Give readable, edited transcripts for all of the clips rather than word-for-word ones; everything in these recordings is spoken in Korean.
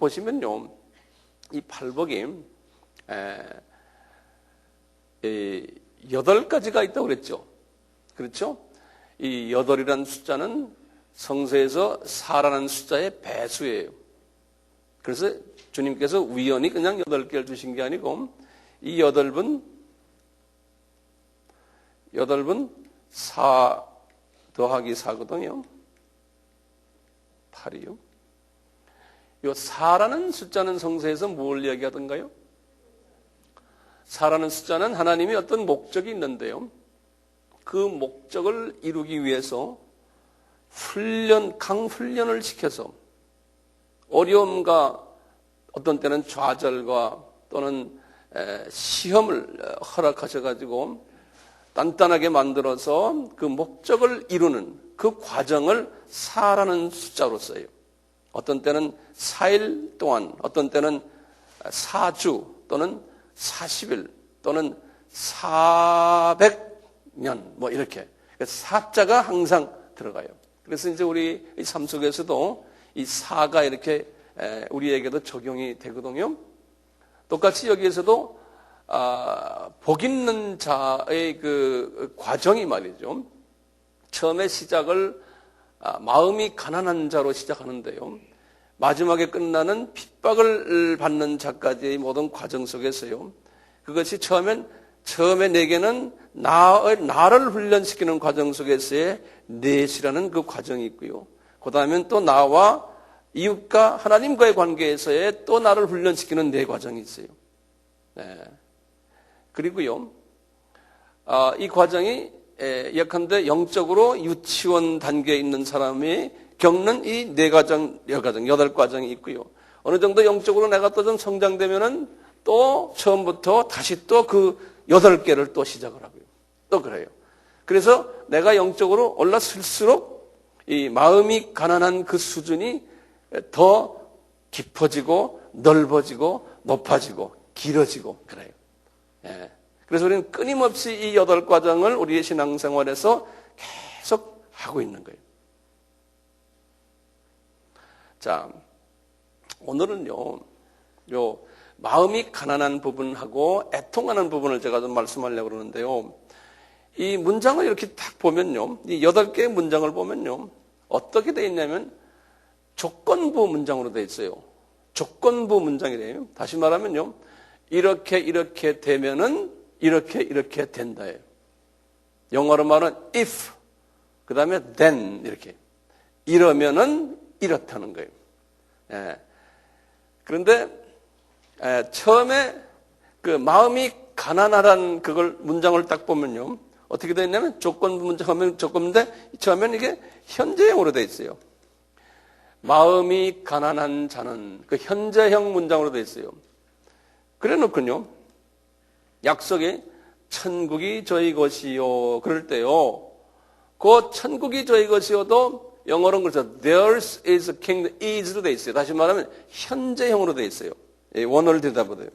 보시면요, 이 팔복이 8가지가 있다고 그랬죠. 그렇죠? 이 8이라는 숫자는 성서에서 4라는 숫자의 배수예요. 그래서 주님께서 우연히 그냥 8개를 주신 게 아니고 이 8은 4 더하기 4거든요. 8이요. 이 4라는 숫자는 성서에서 뭘 이야기하던가요? 4라는 숫자는 하나님이 어떤 목적이 있는데요. 그 목적을 이루기 위해서 강훈련을 시켜서 어려움과 어떤 때는 좌절과 또는 시험을 허락하셔가지고 단단하게 만들어서 그 목적을 이루는 그 과정을 4라는 숫자로 써요. 어떤 때는 4일 동안, 어떤 때는 4주 또는 40일 또는 400년 뭐 이렇게 4자가 항상 들어가요. 그래서 이제 우리 삶 속에서도 이 4가 이렇게 우리에게도 적용이 되거든요. 똑같이 여기에서도 복 있는 자의 그 과정이 말이죠. 처음에 시작을 마음이 가난한 자로 시작하는데요. 마지막에 끝나는 핍박을 받는 자까지의 모든 과정 속에서요. 그것이 처음에 내게는 나를 훈련시키는 과정 속에서의 넷이라는 그 과정이 있고요. 그 다음엔 또 나와 이웃과 하나님과의 관계에서의 또 나를 훈련시키는 네 과정이 있어요. 네. 그리고요, 이 과정이 예컨대 영적으로 유치원 단계에 있는 사람이 겪는 이 8과정이 있고요. 어느 정도 영적으로 내가 또 좀 성장되면은 또 처음부터 다시 또 그 8개를 또 시작을 하고요. 또 그래요. 그래서 내가 영적으로 올라설수록 이 마음이 가난한 그 수준이 더 깊어지고 넓어지고 높아지고 길어지고 그래요. 예. 그래서 우리는 끊임없이 이 8과정을 우리의 신앙생활에서 계속 하고 있는 거예요. 자, 오늘은요, 마음이 가난한 부분하고 애통하는 부분을 제가 좀 말씀하려고 그러는데요. 이 문장을 이렇게 딱 보면요, 이 8개의 문장을 보면요, 어떻게 되어 있냐면 조건부 문장으로 되어 있어요. 조건부 문장이래요. 다시 말하면요, 이렇게 되면은 이렇게 된다예요. 영어로 말하면 if, 그 다음에 then 이렇게. 이러면은 이렇다는 거예요. 예. 그런데 처음에 그 마음이 가난하다는 그걸 문장을 딱 보면요, 어떻게 되어 있냐면 조건부 문장 하면 조건인데 처음에는 이게 현재형으로 되어 있어요. 마음이 가난한 자는 그 현재형 문장으로 되어 있어요. 그래 놓군요, 약속이 천국이 저희 것이요 그럴 때요, 그 천국이 저희 것이요도 영어로는 그렇죠. Theirs is a kingdom, is로 되어 있어요. 다시 말하면 현재형으로 되어 있어요. 원어를 들여다보세요.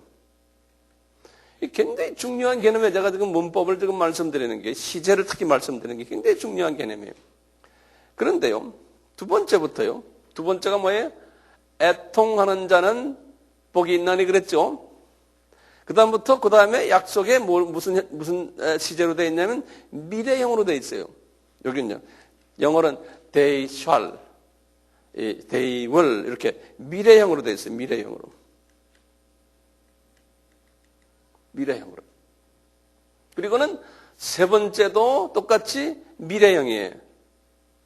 굉장히 중요한 개념이에요. 제가 지금 문법을 지금 말씀드리는 게, 시제를 특히 말씀드리는 게 굉장히 중요한 개념이에요. 그런데요, 두 번째가 뭐예요? 애통하는 자는 복이 있나니 그랬죠. 그 다음에 약속에 무슨 시제로 되어 있냐면 미래형으로 되어 있어요. 여기는요, 영어는 they shall, they will 이렇게 미래형으로 되어 있어요. 미래형으로. 그리고는 세 번째도 똑같이 미래형이에요.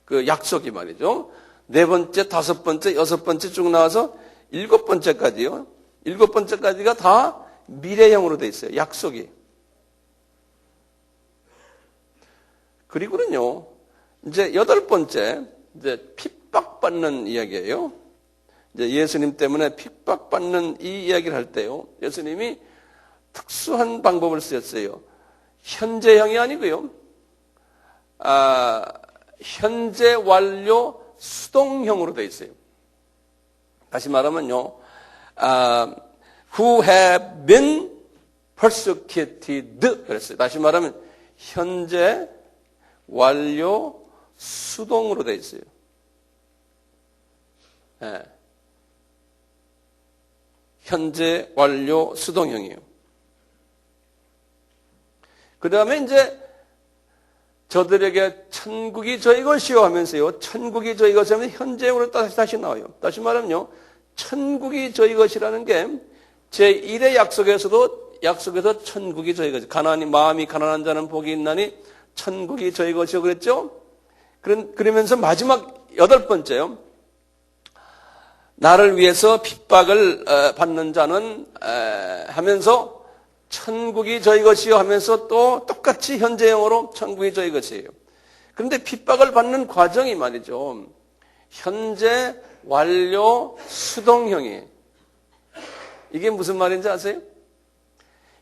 그 약속이 말이죠. 네 번째, 다섯 번째, 여섯 번째 쭉 나와서 일곱 번째까지요. 일곱 번째까지가 다 미래형으로 되어 있어요. 약속이. 그리고는요, 이제 여덟 번째, 이제 핍박받는 이야기예요. 이제 예수님 때문에 핍박받는 이 이야기를 할 때요, 예수님이 특수한 방법을 쓰셨어요. 현재형이 아니고요, 현재 완료 수동형으로 되어 있어요. 다시 말하면요, who have been persecuted 그랬어요. 다시 말하면 현재 완료 수동으로 되어 있어요. 네. 현재 완료 수동형이에요. 그 다음에 이제 저들에게 천국이 저희 것이요 하면서요. 천국이 저희 것이면 현재형으로 다시 나와요. 다시 말하면요. 천국이 저희 것이라는 게 제1의 약속에서 천국이 저희 것이. 마음이 가난한 자는 복이 있나니 천국이 저희 것이요 그랬죠. 그러면서 마지막 8번째요. 나를 위해서 핍박을 받는 자는 하면서 천국이 저희 것이요 하면서 또 똑같이 현재형으로 천국이 저희 것이에요. 그런데 핍박을 받는 과정이 말이죠. 현재 완료 수동형이에요. 이게 무슨 말인지 아세요?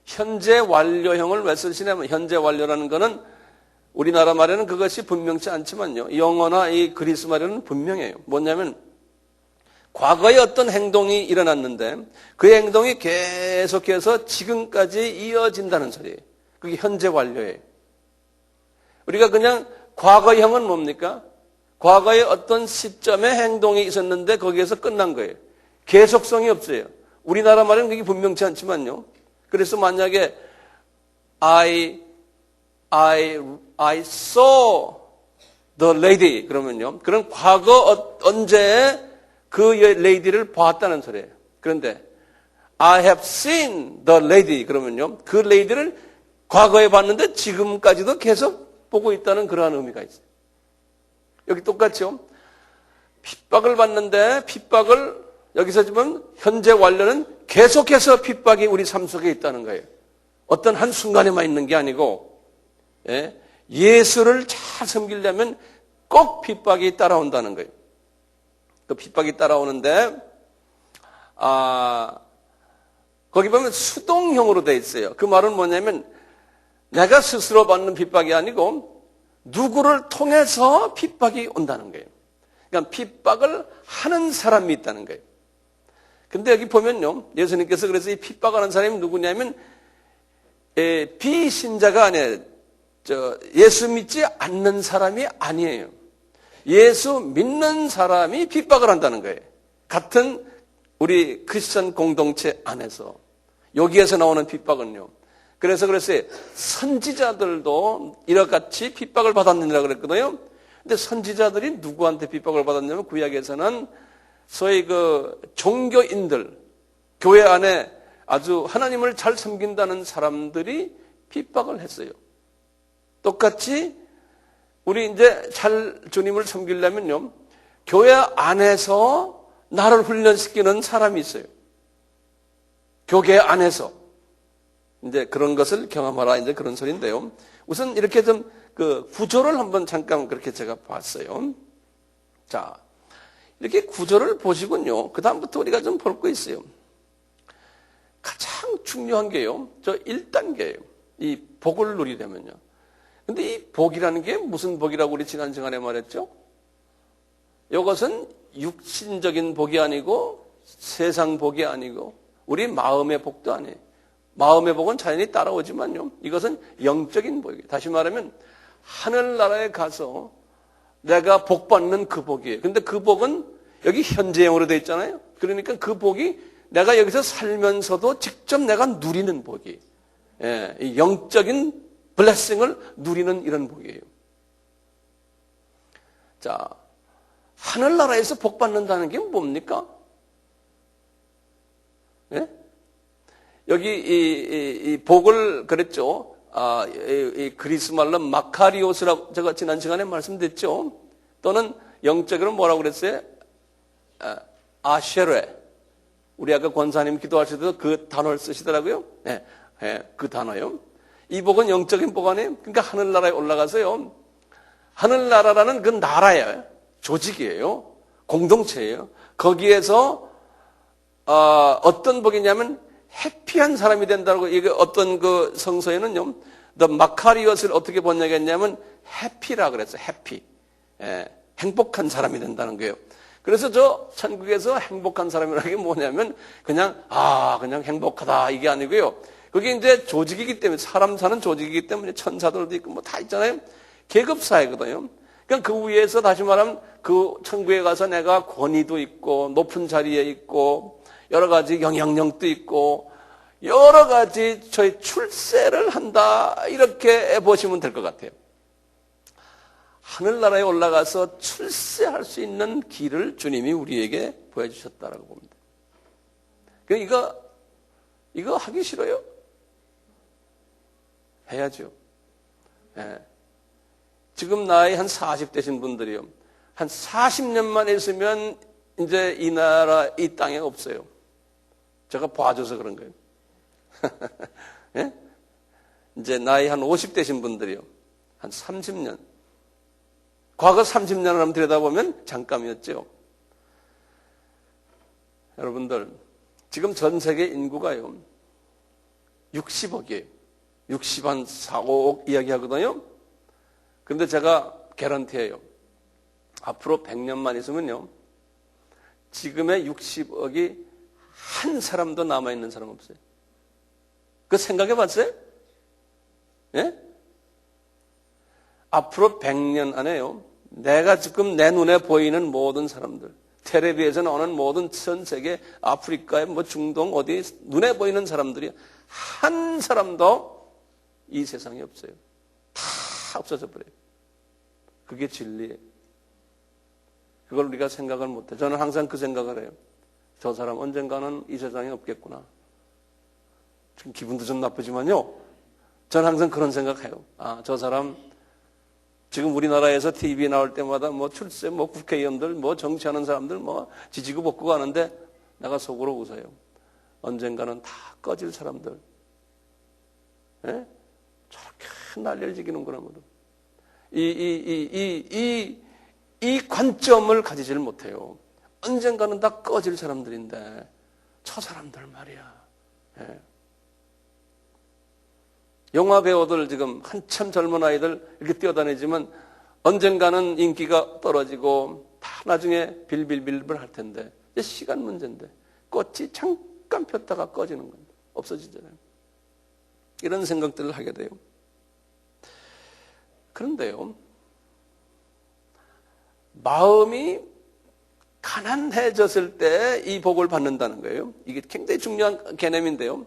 현재 완료형을 왜 쓰시냐면 현재 완료라는 거는 우리나라 말에는 그것이 분명치 않지만요. 영어나 이 그리스 말에는 분명해요. 뭐냐면 과거에 어떤 행동이 일어났는데 그 행동이 계속해서 지금까지 이어진다는 소리예요. 그게 현재 완료예요. 우리가 그냥 과거형은 뭡니까? 과거에 어떤 시점에 행동이 있었는데 거기에서 끝난 거예요. 계속성이 없어요. 우리나라 말에는 그게 분명치 않지만요. 그래서 만약에 I saw the lady 그러면요. 그런 과거 언제에 그 레이디를 보았다는 소리예요. 그런데 I have seen the lady 그러면요. 그 레이디를 과거에 봤는데 지금까지도 계속 보고 있다는 그러한 의미가 있어요. 여기 똑같죠. 핍박을 받는데 핍박을 여기서 보면 현재 완료는 계속해서 핍박이 우리 삶 속에 있다는 거예요. 어떤 한순간에만 있는 게 아니고 예수를 잘 섬기려면 꼭 핍박이 따라온다는 거예요. 그 핍박이 따라오는데 거기 보면 수동형으로 되어 있어요. 그 말은 뭐냐면 내가 스스로 받는 핍박이 아니고 누구를 통해서 핍박이 온다는 거예요. 그러니까 핍박을 하는 사람이 있다는 거예요. 근데 여기 보면요. 예수님께서 그래서 이 핍박하는 사람이 누구냐면 비신자가 아니에요. 예수 믿지 않는 사람이 아니에요. 예수 믿는 사람이 핍박을 한다는 거예요. 같은 우리 크리스천 공동체 안에서. 여기에서 나오는 핍박은요. 그래서 선지자들도 이렇같이 핍박을 받았느니라 그랬거든요. 근데 선지자들이 누구한테 핍박을 받았냐면 구약에서는 소위 그 종교인들, 교회 안에 아주 하나님을 잘 섬긴다는 사람들이 핍박을 했어요. 똑같이 우리 이제 잘 주님을 섬기려면요, 교회 안에서 나를 훈련시키는 사람이 있어요. 교계 안에서. 이제 그런 것을 경험하라, 이제 그런 소리인데요. 우선 이렇게 좀 그 구조를 한번 잠깐 그렇게 제가 봤어요. 자, 이렇게 구조를 보시군요. 그다음부터 우리가 좀 볼 거 있어요. 가장 중요한 게요, 저 1단계예요. 이 복을 누리려면요. 근데 이 복이라는 게 무슨 복이라고 우리 지난 시간에 말했죠? 이것은 육신적인 복이 아니고 세상 복이 아니고 우리 마음의 복도 아니에요. 마음의 복은 자연히 따라오지만요. 이것은 영적인 복이에요. 다시 말하면 하늘나라에 가서 내가 복 받는 그 복이에요. 근데 그 복은 여기 현재형으로 되어 있잖아요. 그러니까 그 복이 내가 여기서 살면서도 직접 내가 누리는 복이에요. 예, 이 영적인 블레싱을 누리는 이런 복이에요. 자, 하늘나라에서 복 받는다는 게 뭡니까? 예? 여기 이 복을 그랬죠. 이 그리스 말로 마카리오스라고 제가 지난 시간에 말씀드렸죠. 또는 영적으로 뭐라고 그랬어요? 아쉐레. 우리 아까 권사님 기도하실 때도 그 단어를 쓰시더라고요. 예, 그 단어요. 이 복은 영적인 복 아니에요? 그러니까 하늘나라에 올라가서요. 하늘나라라는 그 나라예요. 조직이에요. 공동체예요. 거기에서 어떤 복이냐면 해피한 사람이 된다고, 이게 어떤 그 성서에는요, The Macarius를 어떻게 번역했냐면 해피라 그랬어요. 해피. 예, 행복한 사람이 된다는 거예요. 그래서 저 천국에서 행복한 사람이라는 게 뭐냐면 그냥 행복하다 이게 아니고요. 그게 이제 조직이기 때문에, 사람 사는 조직이기 때문에 천사들도 있고 뭐 다 있잖아요. 계급사회거든요. 그러니까 그 위에서 다시 말하면 그 천국에 가서 내가 권위도 있고 높은 자리에 있고 여러 가지 영향력도 있고 여러 가지 저희 출세를 한다 이렇게 보시면 될 것 같아요. 하늘나라에 올라가서 출세할 수 있는 길을 주님이 우리에게 보여주셨다라고 봅니다. 이거 하기 싫어요? 해야죠. 예. 지금 나이 한 40 되신 분들이요. 한 40년만 있으면 이제 이 나라, 이 땅에 없어요. 제가 봐줘서 그런 거예요. 예? 이제 나이 한 50 되신 분들이요. 한 30년. 과거 30년을 한번 들여다보면 잠깐이었죠. 여러분들, 지금 전 세계 인구가요. 60억이에요. 60한 4, 5억 이야기하거든요. 그런데 제가 개런티해요. 앞으로 100년만 있으면요. 지금의 60억이 한 사람도 남아있는 사람 없어요. 그 생각해 봤어요? 예? 앞으로 100년 안에요. 내가 지금 내 눈에 보이는 모든 사람들, 텔레비에서 나오는 모든 전 세계, 아프리카의 뭐 중동 어디 눈에 보이는 사람들이 한 사람도 이 세상에 없어요. 다 없어져 버려요. 그게 진리예요. 그걸 우리가 생각을 못해. 저는 항상 그 생각을 해요. 저 사람 언젠가는 이 세상에 없겠구나. 지금 기분도 좀 나쁘지만요. 저는 항상 그런 생각해요. 아, 저 사람 지금 우리나라에서 TV에 나올 때마다 뭐 출세, 뭐 국회의원들, 뭐 정치하는 사람들 뭐 지지고 볶고 가는데 내가 속으로 웃어요. 언젠가는 다 꺼질 사람들. 예? 저렇게 난리를 지기는구나. 이 관점을 가지지를 못해요. 언젠가는 다 꺼질 사람들인데 저 사람들 말이야. 예. 영화 배우들 지금 한참 젊은 아이들 이렇게 뛰어다니지만 언젠가는 인기가 떨어지고 다 나중에 빌빌빌빌 할 텐데 이제 시간 문제인데 꽃이 잠깐 폈다가 꺼지는 겁니다. 없어지잖아요. 이런 생각들을 하게 돼요. 그런데요, 마음이 가난해졌을 때 이 복을 받는다는 거예요. 이게 굉장히 중요한 개념인데요.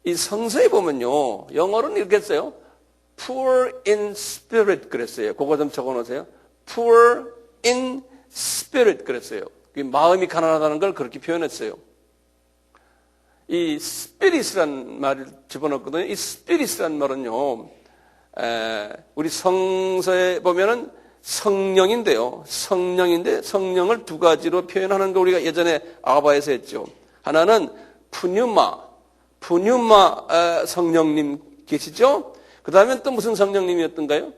이 성서에 보면요, 영어로는 이렇게 써요. Poor in spirit 그랬어요. 그거 좀 적어놓으세요. Poor in spirit 그랬어요. 마음이 가난하다는 걸 그렇게 표현했어요. 이 spirit이라는 말을 집어넣거든요. 이 spirit이라는 말은요, 우리 성서에 보면은 성령인데요. 성령인데 성령을 두 가지로 표현하는 거 우리가 예전에 아바에서 했죠. 하나는 푸뉴마 성령님 계시죠? 그 다음에 또 무슨 성령님이었던가요?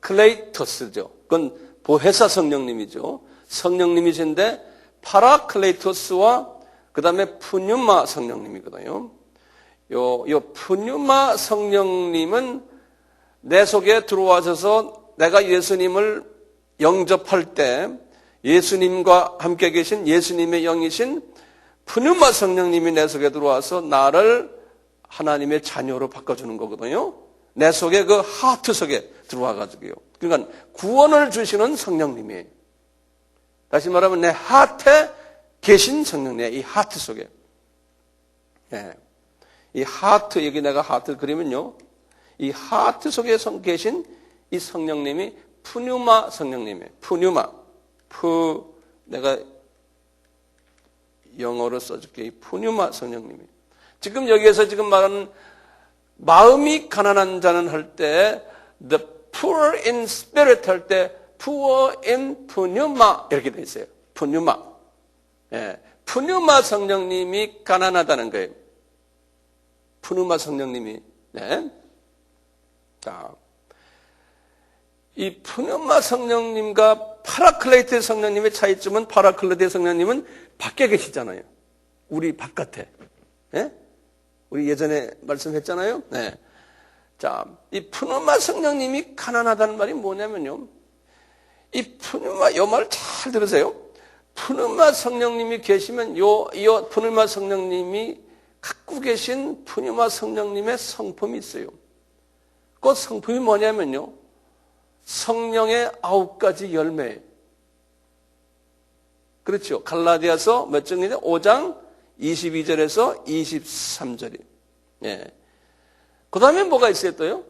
파라클레이토스죠. 그건 보혜사 성령님이죠. 성령님이신데 파라클레이토스와 그 다음에 푸뉴마 성령님이거든요. 요 푸뉴마 성령님은 내 속에 들어와셔서 내가 예수님을 영접할 때 예수님과 함께 계신 예수님의 영이신 푸뉴마 성령님이 내 속에 들어와서 나를 하나님의 자녀로 바꿔주는 거거든요. 내 속에 그 하트 속에 들어와가지고요. 그러니까 구원을 주시는 성령님이에요. 다시 말하면 내 하트에 계신 성령님, 이 하트 속에. 네. 이 하트, 여기 내가 하트를 그리면요. 이 하트 속에 계신 이 성령님이 푸뉴마 성령님이에요. 푸뉴마. 내가 영어로 써줄게. 이 푸뉴마 성령님이. 지금 여기에서 지금 말하는 마음이 가난한 자는 할 때, the poor in spirit 할 때, poor in 푸뉴마 이렇게 돼 있어요. 푸뉴마. 예. 푸뉴마 성령님이 가난하다는 거예요. 푸뉴마 성령님이. 네. 자, 이 푸뉴마 성령님과 파라클레이트 성령님의 차이점은 파라클레이트 성령님은 밖에 계시잖아요. 우리 바깥에. 네? 우리 예전에 말씀했잖아요. 네. 자, 이 푸뉴마 성령님이 가난하다는 말이 뭐냐면요. 이 푸뉴마, 요 말 잘 들으세요. 푸뉴마 성령님이 계시면 요 푸뉴마 성령님이 갖고 계신 푸뉴마 성령님의 성품이 있어요. 그 성품이 뭐냐면요. 성령의 9가지 열매. 그렇죠. 갈라디아서 몇 장이죠? 5장 22절에서 23절이. 예. 그 다음에 뭐가 있어요 또요?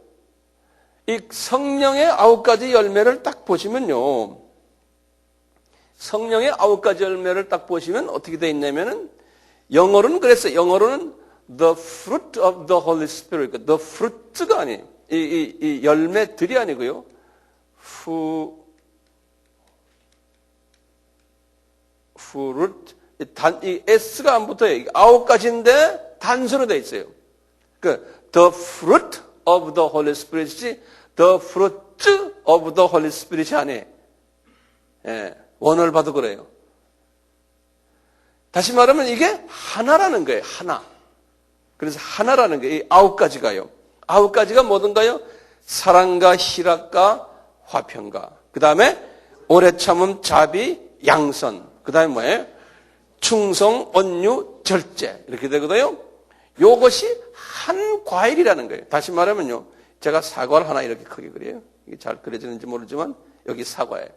이 성령의 9가지 열매를 딱 보시면요. 성령의 9가지 열매를 딱 보시면 어떻게 돼 있냐면은 영어로는 그랬어요. 영어로는 the fruit of the Holy Spirit. the fruit가 아니에요. 이 열매들이 아니고요. fruit. 이 S가 안 붙어요. 9가지인데 단수로 돼 있어요. the fruit of the Holy Spirit이지 the fruit of the Holy Spirit이 아니에요. 예, 원어를 봐도 그래요. 다시 말하면 이게 하나라는 거예요. 하나. 그래서 하나라는 거예요. 이 9가지가요. 9가지가 뭐든가요? 사랑과 희락과 화평과 그 다음에 오래 참음 자비 양선 그 다음에 뭐예요? 충성 온유 절제 이렇게 되거든요. 요것이 한 과일이라는 거예요. 다시 말하면요. 제가 사과를 하나 이렇게 크게 그려요. 이게 잘 그려지는지 모르지만 여기 사과예요.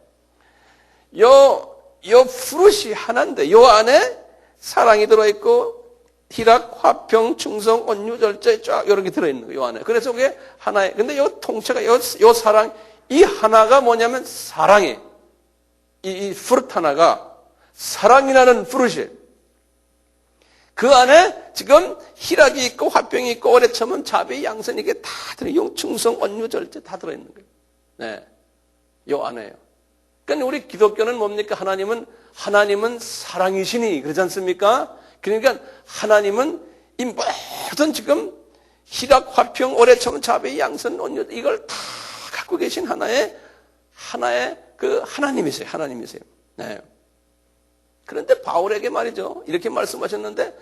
요 fruit이 하나인데 요 안에 사랑이 들어있고 희락, 화평, 충성, 온유, 절제 쫙 이렇게 들어있는 거예요. 요 안에. 그래서 그게 하나예요. 근데 요 통째가 요 사랑 이 하나가 뭐냐면 사랑이에요. 이 fruit 하나가 사랑이라는 fruit이에요. 그 안에 지금 희락이 있고 화평이 있고 오래 참음 자비 양선 이게 다 들어요. 충성, 온유, 절제 다 들어있는 거예요. 네, 요 안에요. 그러니까 우리 기독교는 뭡니까? 하나님은 사랑이시니 그러지 않습니까? 그러니까 하나님은 이 모든 지금 희락, 화평, 오래 참음 자비 양선, 온유 이걸 다 갖고 계신 하나의 그 하나님이세요. 하나님이세요. 네. 그런데 바울에게 말이죠. 이렇게 말씀하셨는데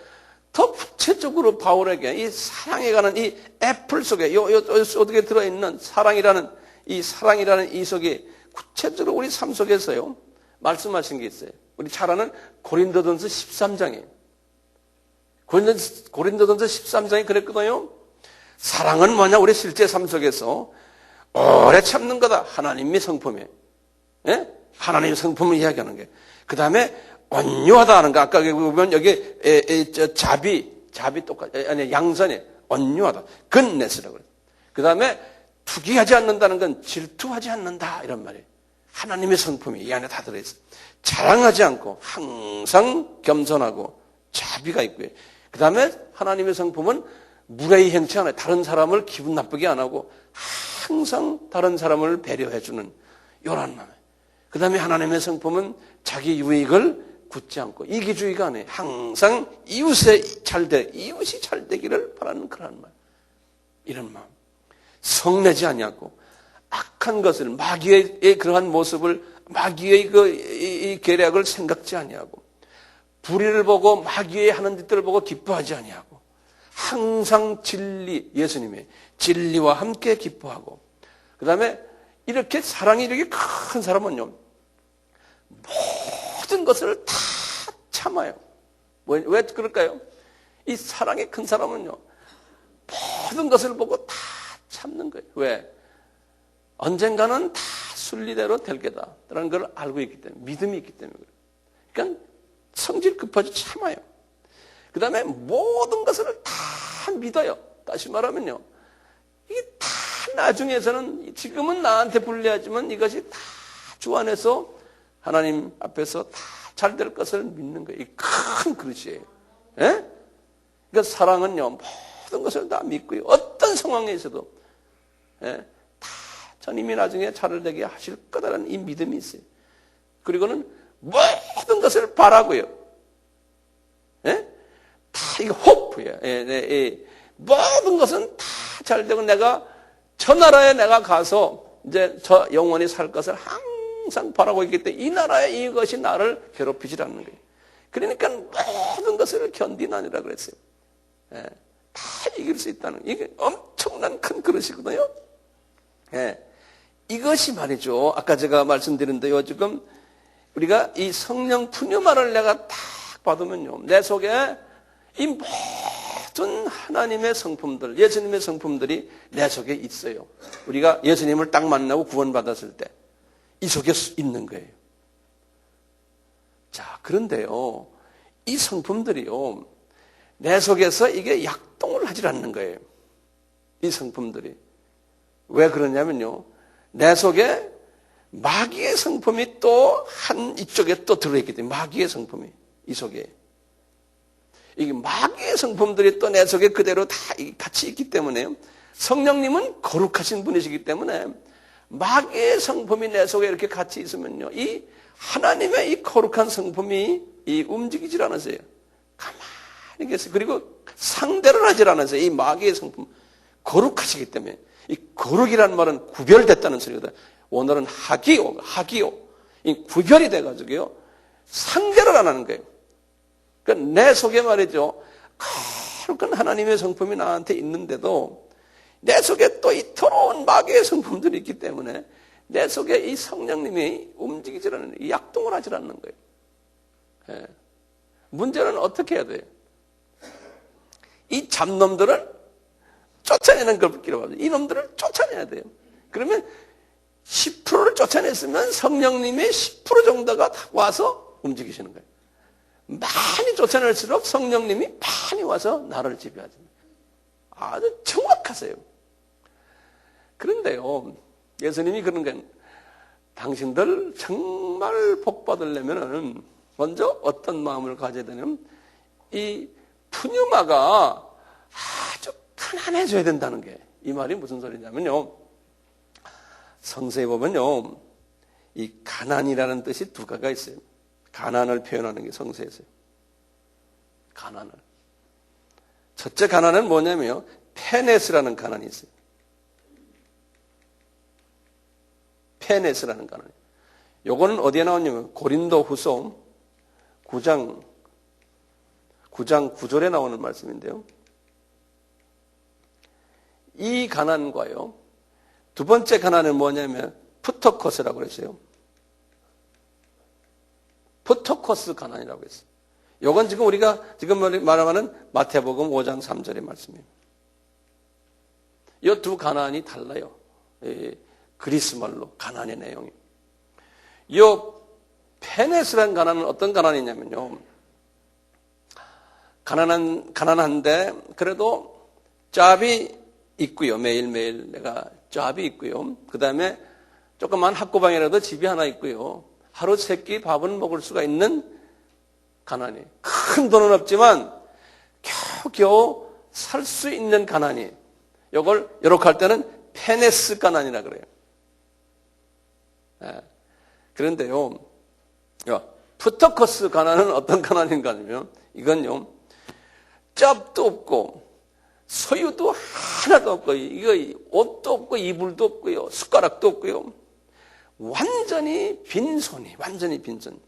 더 구체적으로 바울에게 이 사랑에 관한 이 애플 속에 어떻게 들어있는 사랑이라는 이 속에 구체적으로 우리 삶 속에서요. 말씀하신 게 있어요. 우리 잘 아는 고린도전서 13장이에요. 고린도전서 13장이 그랬거든요. 사랑은 뭐냐? 우리 실제 삶 속에서 오래 참는 거다. 하나님의 성품이에요. 예? 하나님의 성품을 이야기하는 게. 그 다음에 온유하다 하는 거. 아까 보면 여기 자비 똑같아. 아니, 양선이 온유하다. 굿네스라고 그래요. 그 다음에 투기하지 않는다는 건 질투하지 않는다. 이런 말이에요. 하나님의 성품이 이 안에 다 들어있어요. 자랑하지 않고 항상 겸손하고 자비가 있고요. 그 다음에 하나님의 성품은 무례히 행치 않아요. 다른 사람을 기분 나쁘게 안 하고 항상 다른 사람을 배려해주는 이런 마음. 그 다음에 하나님의 성품은 자기 유익을 굳지 않고 이기주의가 아니에요. 항상 이웃이 잘 되기를 바라는 그런 마음. 이런 마음. 성내지 아니하고 악한 것을 마귀의 그러한 모습을 마귀의 이 계략을 생각지 아니하고 불의를 보고 마귀의 하는 짓들을 보고 기뻐하지 아니하고 항상 예수님의 진리와 함께 기뻐하고 그 다음에 이렇게 사랑이 이렇게 큰 사람은요 모든 것을 다 참아요. 왜 그럴까요? 이 사랑이 큰 사람은요 모든 것을 보고 다 참는 거예요. 왜? 언젠가는 다 순리대로 될 게다 라는 걸 알고 있기 때문에 믿음이 있기 때문에 그래요. 그러니까 성질 급하지 참아요. 그 다음에 모든 것을 다 믿어요. 다시 말하면요 이게 다 나중에서는 지금은 나한테 불리하지만 이것이 다 주 안에서 하나님 앞에서 다 잘 될 것을 믿는 거예요. 이 큰 그릇이에요. 예? 그러니까 사랑은요 모든 것을 다 믿고요. 어떤 상황에서도 예? 다 주님이 나중에 차를 되게 하실 거다라는 이 믿음이 있어요. 그리고는 모든 것을 바라고요. 예? 다 이거 호프예요. 모든 것은 다 잘 되고 내가 저 나라에 내가 가서 이제 저 영원히 살 것을 항상 바라고 있기 때문에 이 나라에 이것이 나를 괴롭히지 않는 거예요. 그러니까 모든 것을 견디나니라 그랬어요. 예, 다 이길 수 있다는 이게 엄청난 큰 그릇이거든요. 예, 이것이 말이죠. 아까 제가 말씀드렸는데요. 지금 우리가 이 성령 푸뉴마를 내가 딱 받으면요. 내 속에 이 모든 하나님의 성품들, 예수님의 성품들이 내 속에 있어요. 우리가 예수님을 딱 만나고 구원받았을 때 이 속에 있는 거예요. 자, 그런데요, 이 성품들이요, 내 속에서 이게 약동을 하질 않는 거예요. 이 성품들이. 왜 그러냐면요, 내 속에 마귀의 성품이 또 한 이쪽에 또 들어있기 때문에, 마귀의 성품이 이 속에. 이게 마귀의 성품들이 또 내 속에 그대로 다 같이 있기 때문에, 성령님은 거룩하신 분이시기 때문에 마귀의 성품이 내 속에 이렇게 같이 있으면요, 이 하나님의 이 거룩한 성품이 움직이질 않으세요. 가만히 계세요. 그리고 상대를 하질 않으세요. 이 마귀의 성품. 거룩하시기 때문에. 이 거룩이라는 말은 구별됐다는 소리거든. 오늘은 하기요. 이 구별이 돼가지고요, 상대를 안 하는 거예요. 그러니까 내 속에 말이죠, 거룩한 하나님의 성품이 나한테 있는데도 내 속에 또 이 더러운 마귀의 성품들이 있기 때문에 내 속에 이 성령님이 움직이질 않는, 약동을 하질 않는 거예요. 예. 문제는 어떻게 해야 돼요? 이 잡놈들을 쫓아내는 걸 필요합니다. 이 놈들을 쫓아내야 돼요. 그러면 10%를 쫓아냈으면 성령님의 10% 정도가 와서 움직이시는 거예요. 많이 쫓아낼수록 성령님이 많이 와서 나를 지배하죠. 아주 정확하세요. 그런데요, 예수님이 그런 게, 당신들 정말 복 받으려면 먼저 어떤 마음을 가져야 되냐면, 이 푸뉴마가 아주 편안해져야 된다는 게, 이 말이 무슨 소리냐면요, 성서에 보면요, 이 가난이라는 뜻이 두 가지가 있어요. 가난을 표현하는 게 성서에 있어요. 가난을. 첫째 가난은 뭐냐면요, 페네스라는 가난이 있어요. 페네스라는 가난. 요거는 어디에 나오냐면 고린도 후서 9장 9절에 나오는 말씀인데요. 이 가난과요, 두 번째 가난은 뭐냐면 푸토코스라고 그랬어요. 푸토코스 가난이라고 했어요. 요건 지금 우리가 지금 말하는 마태복음 5장 3절의 말씀입니다. 이 두 가난이 달라요. 그리스 말로 가난의 내용이. 이 페네스라는 가난은 어떤 가난이냐면요, 가난한데 그래도 짭이 있고요. 매일매일 내가 짭이 있고요. 그 다음에 조그만 학고방이라도 집이 하나 있고요. 하루 세 끼 밥은 먹을 수가 있는 가난이. 큰 돈은 없지만 겨우겨우 살 수 있는 가난이. 이걸 이렇게 할 때는 페네스 가난이라 그래요. 네. 그런데요, 푸토코스 가난은 어떤 가난인가 하면, 이건요, 짭도 없고 소유도 하나도 없고, 이거 옷도 없고 이불도 없고요, 숟가락도 없고요, 완전히 빈손이, 완전히 빈손.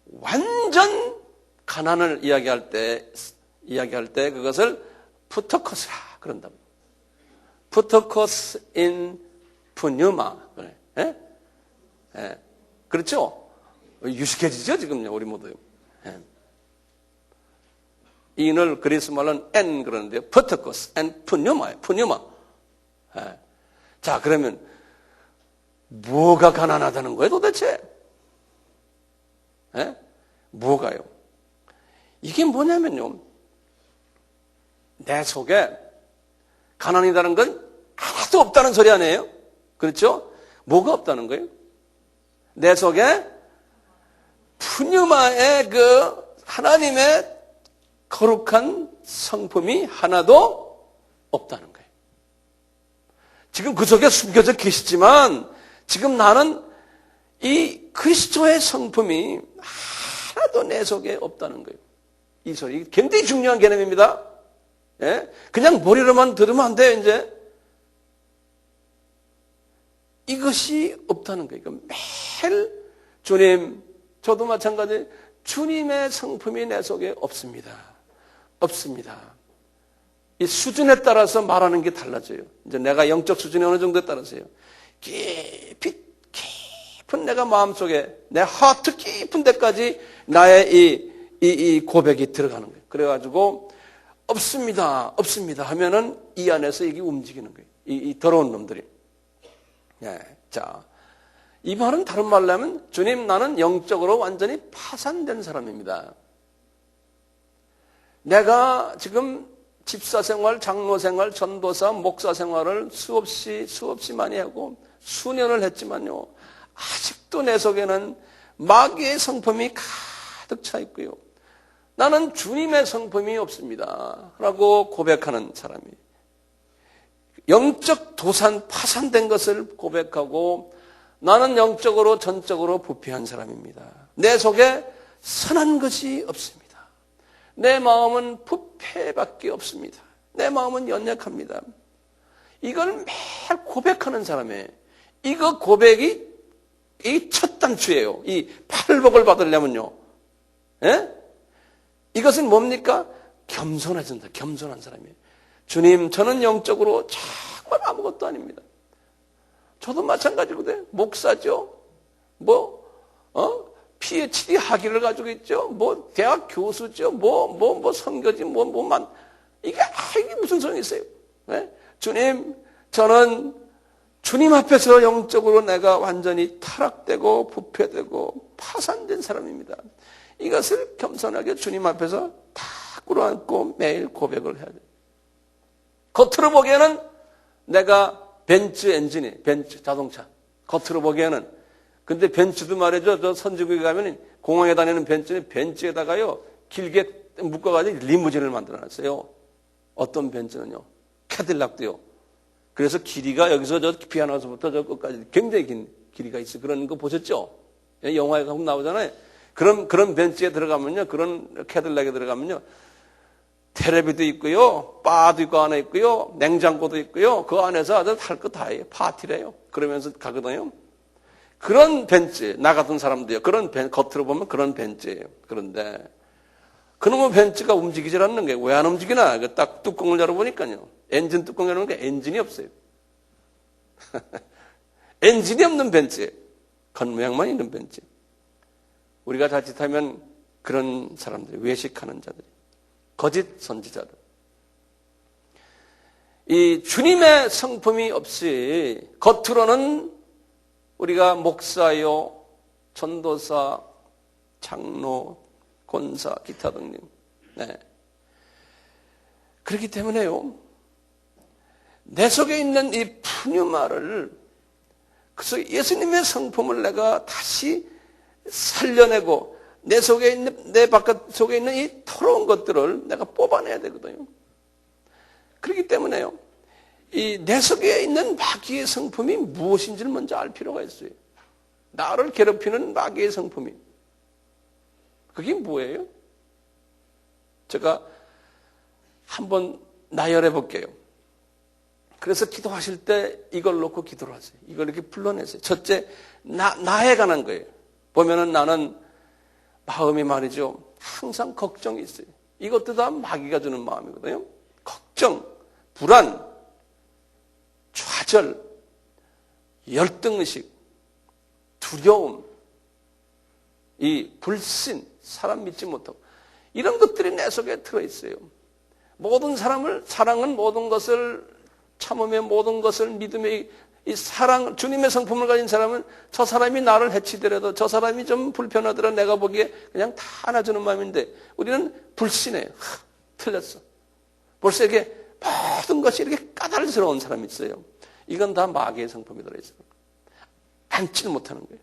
완전 가난을 이야기할 때 그것을 푸토코스라 그런답니다. 푸토코스 인 푸뉴마. 그래. 예? 예. 그렇죠? 유식해지죠, 지금요, 우리 모두. 예. 인을 그리스 말로는 엔 그러는데요. 푸토코스 엔 푸뉴마예요. 푸뉴마. 예. 자, 그러면 뭐가 가난하다는 거예요, 도대체? 예? 뭐가요? 이게 뭐냐면요, 내 속에 가난이라는 건 하나도 없다는 소리 아니에요? 그렇죠? 뭐가 없다는 거예요? 내 속에 푸뉴마의 그 하나님의 거룩한 성품이 하나도 없다는 거예요. 지금 그 속에 숨겨져 계시지만 지금 나는 이 그리스도의 성품이 하나도 내 속에 없다는 거예요. 이 소리 굉장히 중요한 개념입니다. 예? 그냥 머리로만 들으면 안 돼요, 이제. 이것이 없다는 거예요. 매일 주님, 저도 마찬가지, 주님의 성품이 내 속에 없습니다. 없습니다. 이 수준에 따라서 말하는 게 달라져요. 이제 내가 영적 수준이 어느 정도에 따라서요. 깊은 내가 마음속에, 내 하트 깊은 데까지 나의 이 고백이 들어가는 거예요. 그래가지고, 없습니다 하면은 이 안에서 이게 움직이는 거예요. 이 더러운 놈들이. 예. 자, 이 말은 다른 말로 하면 주님 나는 영적으로 완전히 파산된 사람입니다. 내가 지금 집사 생활, 장로 생활, 전도사, 목사 생활을 수없이 많이 하고 수년을 했지만요. 아직도 내 속에는 마귀의 성품이 가득 차 있고요. 나는 주님의 성품이 없습니다. 라고 고백하는 사람이 영적 도산, 파산된 것을 고백하고 나는 영적으로 전적으로 부패한 사람입니다. 내 속에 선한 것이 없습니다. 내 마음은 부패밖에 없습니다. 내 마음은 연약합니다. 이걸 매일 고백하는 사람이에요. 이거 고백이 이 첫 단추예요. 이 팔복을 받으려면요. 예? 이것은 뭡니까? 겸손해진다. 겸손한 사람이에요. 주님, 저는 영적으로 정말 아무것도 아닙니다. 저도 마찬가지거든요. 목사죠. PhD 학위를 가지고 있죠. 대학 교수죠. 선교지, 이게 무슨 소용이 있어요? 네? 주님, 저는 주님 앞에서 영적으로 내가 완전히 타락되고 부패되고 파산된 사람입니다. 이것을 겸손하게 주님 앞에서 다 꿇어안고 매일 고백을 해야 돼요. 겉으로 보기에는 내가 벤츠 자동차. 겉으로 보기에는. 근데 벤츠도 말이죠. 저 선진국에 가면 공항에 다니는 벤츠에다가요. 길게 묶어가지고 리무진을 만들어놨어요. 어떤 벤츠는요. 캐딜락도요. 그래서 길이가 여기서 저 피아노에서부터 저 끝까지 굉장히 긴 길이가 있어요. 그런 거 보셨죠? 영화에 가면 나오잖아요. 그런 벤츠에 들어가면요. 그런 캐딜락에 들어가면요. 텔레비도 있고요. 바도 있고 안에 있고요. 냉장고도 있고요. 그 안에서 아주 할 거 다 해요. 파티래요. 그러면서 가거든요. 그런 벤츠, 나 같은 사람도요. 겉으로 보면 그런 벤츠예요. 그런데 그놈의 벤츠가 움직이질 않는 거예요. 왜 안 움직이나? 딱 뚜껑을 열어보니까요. 엔진 뚜껑 열어보니까 엔진이 없어요. 엔진이 없는 벤츠예요. 겉모양만 있는 벤츠. 우리가 자칫하면 그런 사람들이, 외식하는 자들이, 거짓 선지자들. 이 주님의 성품이 없이 겉으로는 우리가 목사요, 전도사, 장로, 권사, 기타 등등. 네. 그렇기 때문에요. 내 속에 있는 이 푸뉴마를 그래서 예수님의 성품을 내가 다시 살려내고 내 속에 있는 내 바깥 속에 있는 이 더러운 것들을 내가 뽑아내야 되거든요. 그렇기 때문에요. 이 내 속에 있는 마귀의 성품이 무엇인지를 먼저 알 필요가 있어요. 나를 괴롭히는 마귀의 성품이. 그게 뭐예요? 제가 한번 나열해 볼게요. 그래서 기도하실 때 이걸 놓고 기도를 하세요. 이걸 이렇게 불러내세요. 첫째, 나에 관한 거예요. 보면은 나는 마음이 말이죠. 항상 걱정이 있어요. 이것도 다 마귀가 주는 마음이거든요. 걱정, 불안, 좌절, 열등의식, 두려움, 이 불신, 사람 믿지 못하고 이런 것들이 내 속에 들어있어요. 모든 사람을 사랑은 모든 것을 참으며 모든 것을 믿음의 이 사랑, 주님의 성품을 가진 사람은 저 사람이 나를 해치더라도 저 사람이 좀 불편하더라도 내가 보기에 그냥 다 안아주는 마음인데 우리는 불신해요. 틀렸어. 벌써 이게 모든 것이 이렇게 까다로운 사람이 있어요. 이건 다 마귀의 성품이 들어있어요. 안지를 못하는 거예요.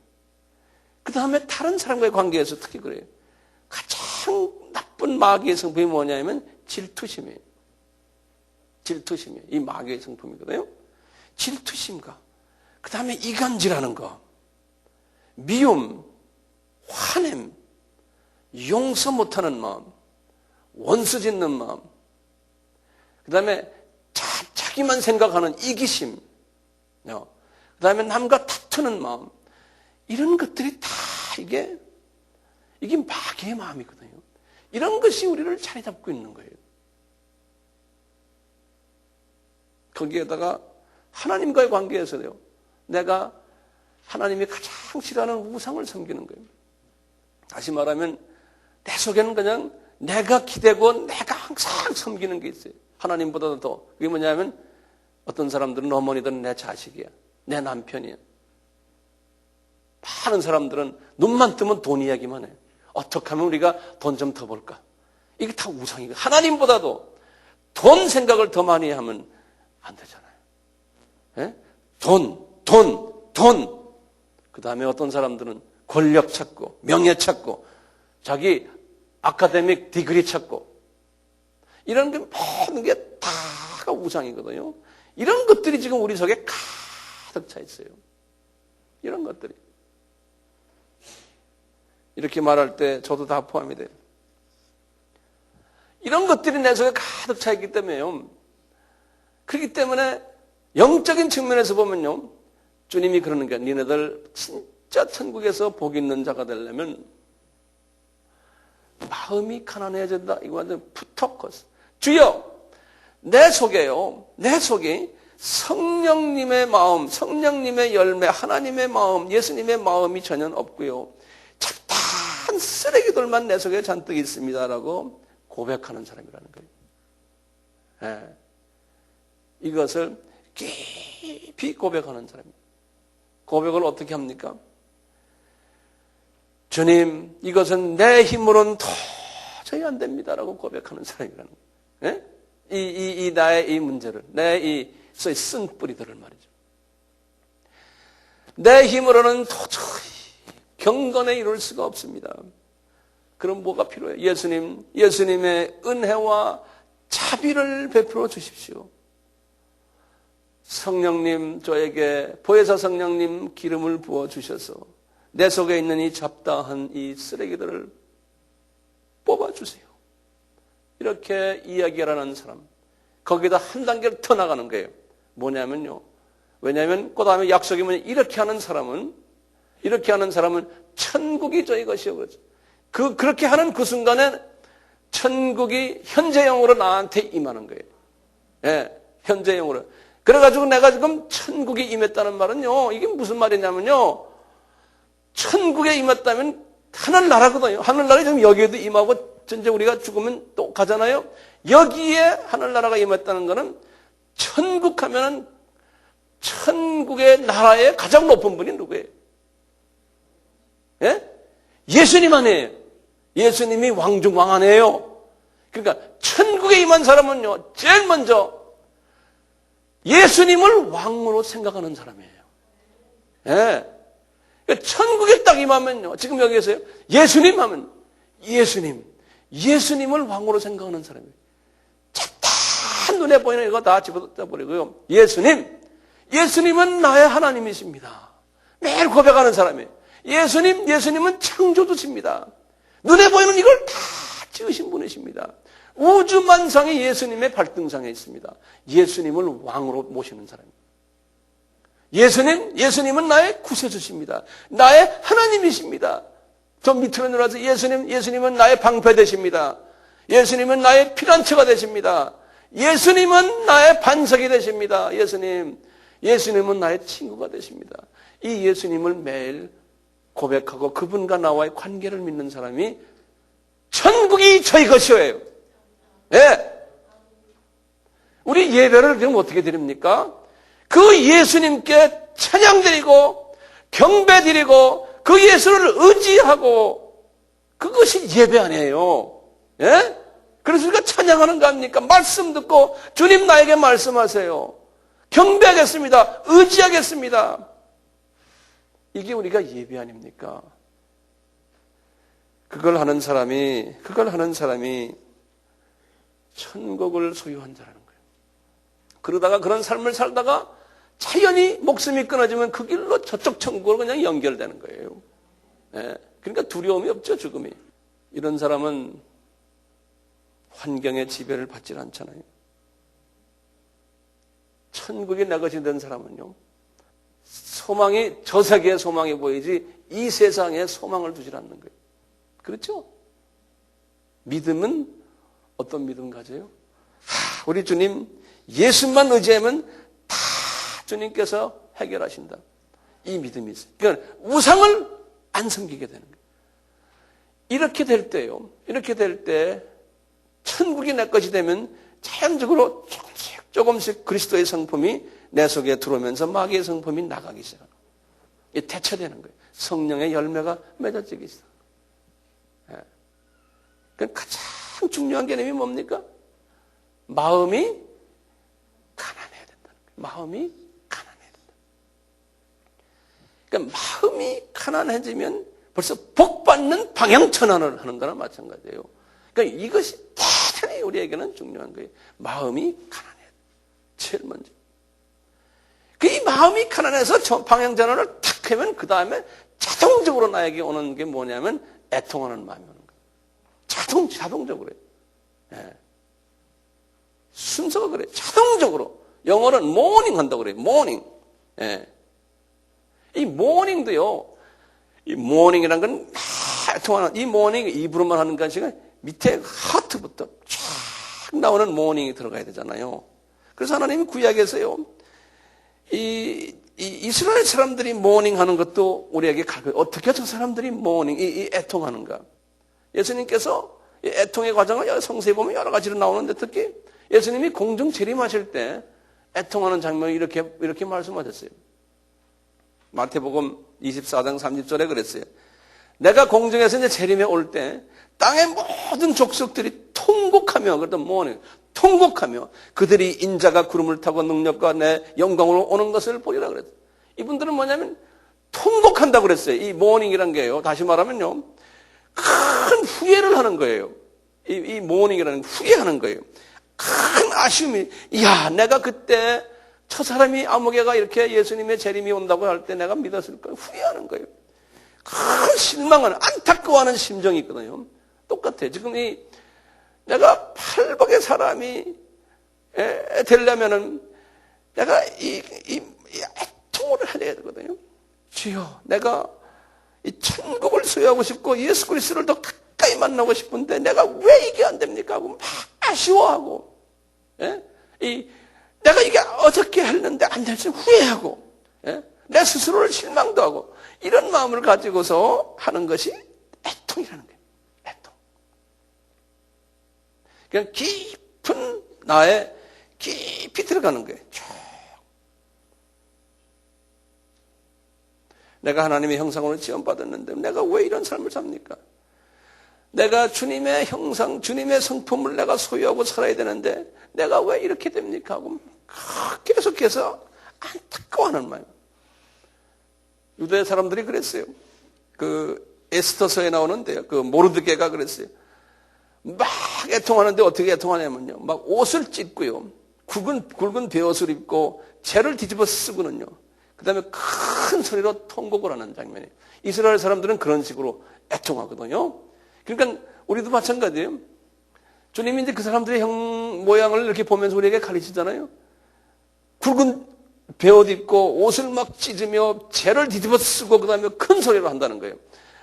그 다음에 다른 사람과의 관계에서 특히 그래요. 가장 나쁜 마귀의 성품이 뭐냐면 질투심이에요. 질투심이에요. 이 마귀의 성품이거든요. 질투심과 그 다음에 이간질하는 거, 미움, 화냄, 용서 못하는 마음, 원수 짓는 마음, 그 다음에 자기만 생각하는 이기심, 그 다음에 남과 다투는 마음, 이런 것들이 다 이게 마귀의 마음이거든요. 이런 것이 우리를 자리 잡고 있는 거예요. 거기에다가 하나님과의 관계에서요. 내가 하나님이 가장 싫어하는 우상을 섬기는 거예요. 다시 말하면 내 속에는 그냥 내가 기대고 내가 항상 섬기는 게 있어요. 하나님보다도 더. 그게 뭐냐면 어떤 사람들은 어머니들은 내 자식이야. 내 남편이야. 많은 사람들은 눈만 뜨면 돈 이야기만 해. 어떻게 하면 우리가 돈 좀 더 벌까? 이게 다 우상이고 하나님보다도 돈 생각을 더 많이 하면 안 되잖아요. 예? 돈. 그 다음에 어떤 사람들은 권력 찾고 명예 찾고 자기 아카데믹 디그리 찾고 이런 게 모든 게 다가 우상이거든요. 이런 것들이 지금 우리 속에 가득 차 있어요. 이런 것들이. 이렇게 말할 때 저도 다 포함이 돼요. 이런 것들이 내 속에 가득 차 있기 때문에요. 그렇기 때문에 영적인 측면에서 보면요. 주님이 그러는 게 니네들 진짜 천국에서 복 있는 자가 되려면 마음이 가난해진다. 이거 완전 푸터커스. 주여, 내 속에요. 내 속에 성령님의 마음, 성령님의 열매, 하나님의 마음, 예수님의 마음이 전혀 없고요. 잡다한 쓰레기들만 내 속에 잔뜩 있습니다라고 고백하는 사람이라는 거예요. 네. 이것을 깊이 고백하는 사람입니다. 고백을 어떻게 합니까? 주님, 이것은 내 힘으로는 도저히 안 됩니다라고 고백하는 사람이라는 거예요. 네? 나의 이 문제를, 내 이 소위 쓴 뿌리들을 말이죠. 내 힘으로는 도저히 경건에 이룰 수가 없습니다. 그럼 뭐가 필요해요? 예수님의 은혜와 자비를 베풀어 주십시오. 성령님, 저에게 보혜사 성령님 기름을 부어 주셔서 내 속에 있는 이 잡다한 이 쓰레기들을 뽑아주세요. 이렇게 이야기하라는 사람, 거기다 한 단계를 더 나가는 거예요. 뭐냐면요. 왜냐하면 그 다음에 약속이 뭐냐, 이렇게 하는 사람은 천국이 저희 것이요. 그렇죠. 그렇게 하는 그 순간에 천국이 현재형으로 나한테 임하는 거예요. 예, 현재형으로. 그래가지고 내가 지금 천국에 임했다는 말은요, 이게 무슨 말이냐면요, 천국에 임했다면 하늘나라거든요. 하늘나라 지금 여기에도 임하고, 전제 우리가 죽으면 또 가잖아요. 여기에 하늘나라가 임했다는 거는 천국 하면은 천국의 나라의 가장 높은 분이 누구예요? 예? 예수님 아니에요. 예수님이 왕중왕 아니에요. 그러니까 천국에 임한 사람은요, 제일 먼저 예수님을 왕으로 생각하는 사람이에요. 예. 그러니까 천국에 딱 임하면요, 지금 여기에서요, 예수님 하면 예수님을 왕으로 생각하는 사람이에요. 다 눈에 보이는 이거 다 집어넣어 버리고요. 예수님은 나의 하나님이십니다. 매일 고백하는 사람이에요. 예수님은 창조주십니다. 눈에 보이는 이걸 다 지으신 분이십니다. 우주만상이 예수님의 발등상에 있습니다. 예수님을 왕으로 모시는 사람입니다. 예수님은 나의 구세주십니다. 나의 하나님이십니다. 저 밑으로 내려와서 예수님은 나의 방패 되십니다. 예수님은 나의 피난처가 되십니다. 예수님은 나의 반석이 되십니다. 예수님은 나의 친구가 되십니다. 이 예수님을 매일 고백하고 그분과 나와의 관계를 믿는 사람이 천국이 저희 것이에요. 예. 우리 예배를 그럼 어떻게 드립니까? 그 예수님께 찬양 드리고 경배 드리고 그 예수를 의지하고, 그것이 예배 아니에요. 예? 그래서 우리가 찬양하는 거 아닙니까? 말씀 듣고 주님 나에게 말씀하세요. 경배하겠습니다. 의지하겠습니다. 이게 우리가 예배 아닙니까? 그걸 하는 사람이 천국을 소유한 자라는 거예요. 그러다가 그런 삶을 살다가 자연히 목숨이 끊어지면 그 길로 저쪽 천국으로 그냥 연결되는 거예요. 예. 그러니까 두려움이 없죠, 죽음이. 이런 사람은 환경의 지배를 받지 않잖아요. 천국이 내 것이 된 사람은요, 소망이 저 세계의 소망이 보이지 이 세상에 소망을 두지 않는 거예요. 그렇죠? 믿음은 어떤 믿음 가져요? 우리 주님 예수만 의지하면 다 주님께서 해결하신다. 이 믿음이 있어요. 그러니까 우상을 안 섬기게 되는 거예요. 이렇게 될 때 천국이 내 것이 되면 자연적으로 조금씩 그리스도의 성품이 내 속에 들어오면서 마귀의 성품이 나가기 시작합니다. 이게 대체되는 거예요. 성령의 열매가 맺어지기 시작합니다. 그러니까 가장 중요한 개념이 뭡니까? 마음이 가난해야 된다는 거예요. 마음이 가난해야 된다. 그러니까 마음이 가난해지면 벌써 복받는 방향전환을 하는 거나 마찬가지예요. 그러니까 이것이 대단히 우리에게는 중요한 거예요. 마음이 가난해야 돼. 제일 먼저. 이 마음이 가난해서 방향전환을 탁 하면 그 다음에 자동적으로 나에게 오는 게 뭐냐면 애통하는 마음이 오는 거예요. 자동적으로. 예. 순서가 그래. 자동적으로. 영어는 모닝 한다고 그래요. 모닝. 예. 이 모닝도요. 이 모닝이라는 건 애통하는, 이 모닝 입으로만 하는 것이 아니라 밑에 하트부터 쫙 나오는 모닝이 들어가야 되잖아요. 그래서 하나님이 구약에서요. 이 이스라엘 사람들이 모닝 하는 것도 우리에게 어떻게 저 사람들이 모닝, 이 애통하는가. 예수님께서 이 애통의 과정을 성서에 보면 여러 가지로 나오는데 특히 예수님이 공중 재림하실 때 애통하는 장면을 이렇게 말씀하셨어요. 마태복음 24장 30절에 그랬어요. 내가 공중에서 이제 재림에 올 때 땅의 모든 족속들이 통곡하며, 그랬던 모닝, 통곡하며 그들이 인자가 구름을 타고 능력과 내 영광으로 오는 것을 보리라 그랬어요. 이분들은 뭐냐면 통곡한다고 그랬어요. 이 모닝이란 게요. 다시 말하면요. 큰 후회를 하는 거예요. 이 모닝이라는 후회하는 거예요. 큰 아쉬움이, 이야, 내가 그때 저 사람이 아무개가 이렇게 예수님의 재림이 온다고 할 때 내가 믿었을까? 후회하는 거예요. 큰 실망하는, 안타까워하는 심정이 있거든요. 똑같아요. 지금 내가 팔복의 사람이 되려면은 내가 이 애통을 해야 되거든요. 주여, 내가 이 천국을 소유하고 싶고 예수 그리스도를 더 가까이 만나고 싶은데 내가 왜 이게 안 됩니까? 하고 막 아쉬워하고, 내가 이게 어떻게 했는데 안 될지 후회하고, 내 스스로를 실망도 하고, 이런 마음을 가지고서 하는 것이 애통이라는 거예요. 애통. 그냥 깊은 나에 깊이 들어가는 거예요. 쭉. 내가 하나님의 형상으로 지원받았는데 내가 왜 이런 삶을 삽니까? 내가 주님의 형상, 주님의 성품을 내가 소유하고 살아야 되는데 내가 왜 이렇게 됩니까? 하고 계속해서 안타까워하는 마음. 유대 사람들이 그랬어요. 그 에스더서에 나오는데요. 그 모르드게가 그랬어요. 막 애통하는데 어떻게 애통하냐면요. 막 옷을 찢고요. 굵은 베옷을 입고 재를 뒤집어 쓰고는요. 그 다음에 큰 소리로 통곡을 하는 장면이에요. 이스라엘 사람들은 그런 식으로 애통하거든요. 그러니까 우리도 마찬가지예요. 주님이 이제 그 사람들의 모양을 이렇게 보면서 우리에게 가르치잖아요. 굵은 베옷 입고 옷을 막 찢으며 재를 뒤집어 쓰고 그 다음에 큰 소리로 한다는 거예요.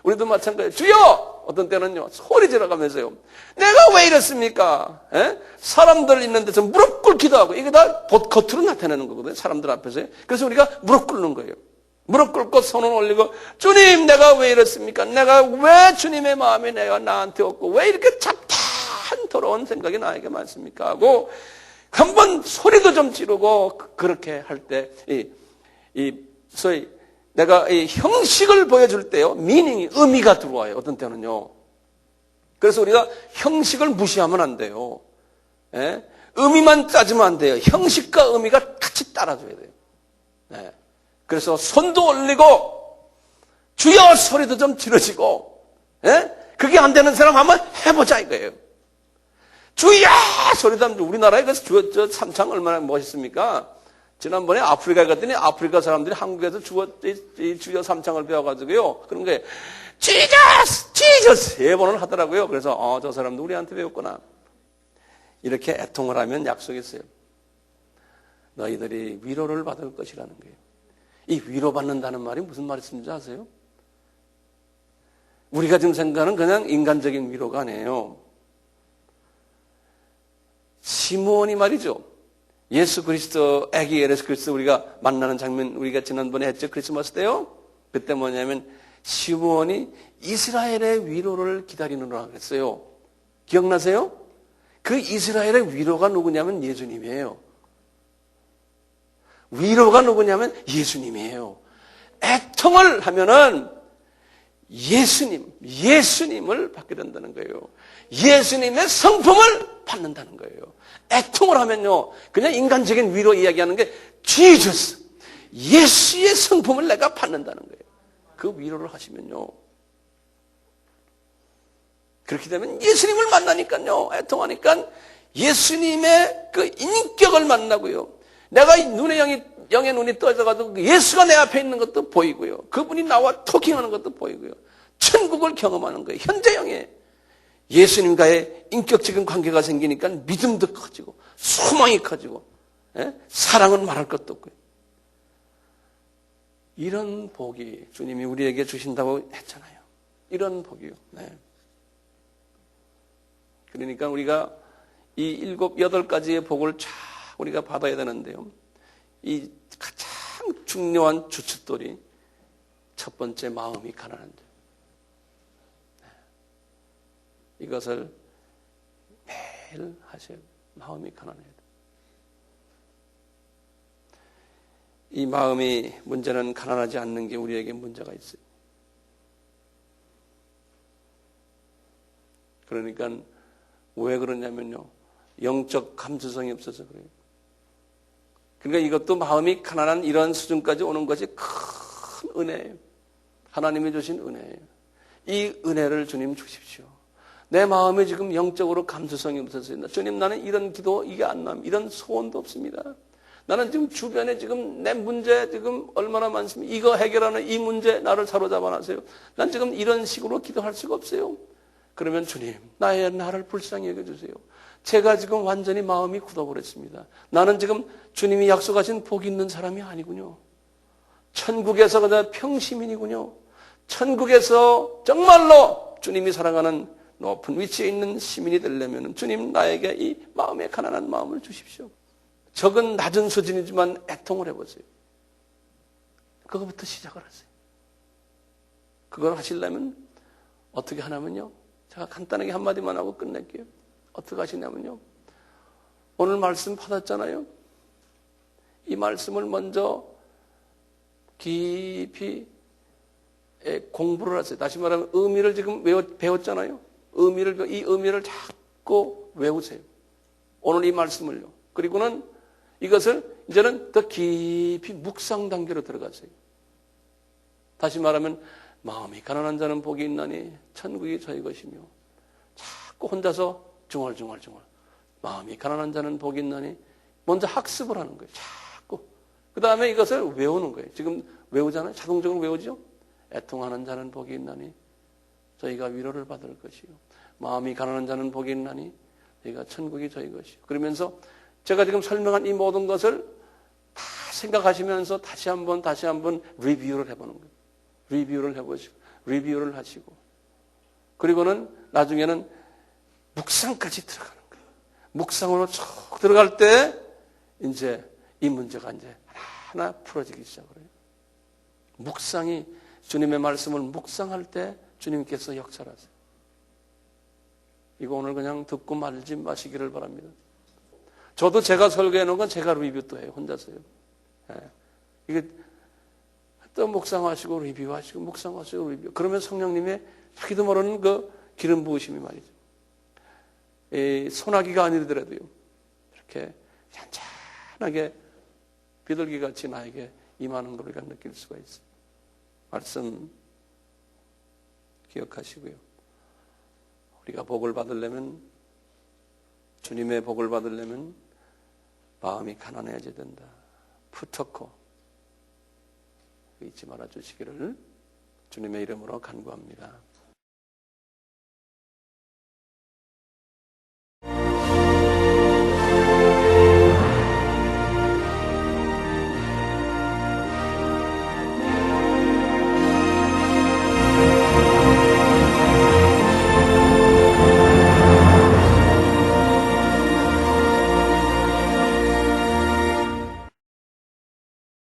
우리도 마찬가지예요. 주여! 어떤 때는요, 소리 지르가면서요. 내가 왜 이랬습니까? 사람들 있는 데서 무릎 꿇기도 하고, 이게 다 겉으로 나타내는 거거든요. 사람들 앞에서요. 그래서 우리가 무릎 꿇는 거예요. 무릎 꿇고 손을 올리고, 주님, 내가 왜 이랬습니까? 내가 왜 주님의 마음이 내가 나한테 없고, 왜 이렇게 잡다한 더러운 생각이 나에게 많습니까? 하고, 한번 소리도 좀 지르고, 그렇게 할 때, 소위, 내가 이 형식을 보여줄 때요, 미닝이, 의미가 들어와요. 어떤 때는요. 그래서 우리가 형식을 무시하면 안 돼요. 의미만 따지면 안 돼요. 형식과 의미가 같이 따라줘야 돼요. 그래서 손도 올리고, 주여 소리도 좀 지르시고, 그게 안 되는 사람 한번 해보자 이거예요. 주여 소리도 하면 우리나라에 그 주여 삼창 얼마나 멋있습니까? 지난번에 아프리카에 갔더니 아프리카 사람들이 한국에서 주여 삼창을 배워가지고요. 그런 게 지저스 3번을 하더라고요. 그래서 저 사람도 우리한테 배웠구나. 이렇게 애통을 하면 약속이 있어요. 너희들이 위로를 받을 것이라는 거예요. 이 위로받는다는 말이 무슨 말인지 아세요? 우리가 지금 생각하는 그냥 인간적인 위로가 아니에요. 시므온이 말이죠. 예수 그리스도, 아기 예수 그리스도 우리가 만나는 장면 우리가 지난번에 했죠. 크리스마스 때요. 그때 뭐냐면 시므온이 이스라엘의 위로를 기다리느라 그랬어요. 기억나세요? 그 이스라엘의 위로가 누구냐면 예수님이에요. 위로가 누구냐면 예수님이에요. 애통을 하면은 예수님을 받게 된다는 거예요. 예수님의 성품을 받는다는 거예요. 애통을 하면요, 그냥 인간적인 위로 이야기하는 게 Jesus, 예수의 성품을 내가 받는다는 거예요. 그 위로를 하시면요, 그렇게 되면 예수님을 만나니까요, 애통하니까 예수님의 그 인격을 만나고요, 내가 영의 눈이 떠져가지고 예수가 내 앞에 있는 것도 보이고요, 그분이 나와 토킹하는 것도 보이고요, 천국을 경험하는 거예요. 현재형에 예수님과의 인격적인 관계가 생기니까 믿음도 커지고 소망이 커지고, 사랑은 말할 것도 없고요. 이런 복이 주님이 우리에게 주신다고 했잖아요. 이런 복이요. 네. 그러니까 우리가 이 7, 8가지의 복을 쫙 우리가 받아야 되는데요, 이 가장 중요한 주춧돌이 첫 번째, 마음이 가난한 자. 이것을 매일 하셔야 돼요. 마음이 가난해야 돼요. 이 마음이 문제는 가난하지 않는 게 우리에게 문제가 있어요. 그러니까 왜 그러냐면요, 영적 감수성이 없어서 그래요. 그러니까 이것도 마음이 가난한 이런 수준까지 오는 것이 큰 은혜예요. 하나님이 주신 은혜예요. 이 은혜를 주님 주십시오. 내 마음에 지금 영적으로 감수성이 없어서, 주님, 나는 이런 기도 이게 안 남, 이런 소원도 없습니다. 나는 지금 주변에 지금 내 문제 지금 얼마나 많습니까? 이거 해결하는 이 문제 나를 사로잡아 놔세요. 난 지금 이런 식으로 기도할 수가 없어요. 그러면 주님, 나를 불쌍히 여겨주세요. 제가 지금 완전히 마음이 굳어버렸습니다. 나는 지금 주님이 약속하신 복이 있는 사람이 아니군요. 천국에서 그냥 평시민이군요. 천국에서 정말로 주님이 사랑하는 높은 위치에 있는 시민이 되려면 주님, 나에게 이 마음에 가난한 마음을 주십시오. 적은 낮은 수준이지만 애통을 해보세요. 그거부터 시작을 하세요. 그걸 하시려면 어떻게 하냐면요, 제가 간단하게 한마디만 하고 끝낼게요. 어떻게 하시냐면요, 오늘 말씀 받았잖아요. 이 말씀을 먼저 깊이 공부를 하세요. 다시 말하면 의미를 지금 배웠잖아요. 이 의미를 자꾸 외우세요. 오늘 이 말씀을요. 그리고는 이것을 이제는 더 깊이 묵상 단계로 들어가세요. 다시 말하면 마음이 가난한 자는 복이 있나니 천국이 저희 것이며, 자꾸 혼자서 중얼중얼 마음이 가난한 자는 복이 있나니 먼저 학습을 하는 거예요. 자꾸. 그 다음에 이것을 외우는 거예요. 지금 외우잖아요. 자동적으로 외우죠. 애통하는 자는 복이 있나니 저희가 위로를 받을 것이요, 마음이 가난한 자는 복이 있나니 저희가 천국이 저희 것이요. 그러면서 제가 지금 설명한 이 모든 것을 다 생각하시면서 다시 한번 리뷰를 해보는 거예요. 리뷰를 해보시고, 리뷰를 하시고, 그리고는 나중에는 묵상까지 들어가는 거예요. 묵상으로 쭉 들어갈 때 이제 이 문제가 이제 하나하나 풀어지기 시작을 해요. 묵상이, 주님의 말씀을 묵상할 때 주님께서 역사하세요. 이거 오늘 그냥 듣고 말지 마시기를 바랍니다. 저도 제가 설교해 놓은 건 제가 리뷰 또 해요. 혼자서요. 이게 또 묵상하시고 리뷰하시고 묵상하시고 리뷰. 그러면 성령님의 자기도 모르는 그 기름 부으심이 말이죠. 이 소나기가 아니더라도요, 이렇게 잔잔하게 비둘기같이 나에게 임하는 걸 우리가 느낄 수가 있어요. 말씀 기억하시고요. 우리가 복을 받으려면, 주님의 복을 받으려면 마음이 가난해져야 된다. 푸터코 잊지 말아 주시기를 주님의 이름으로 간구합니다.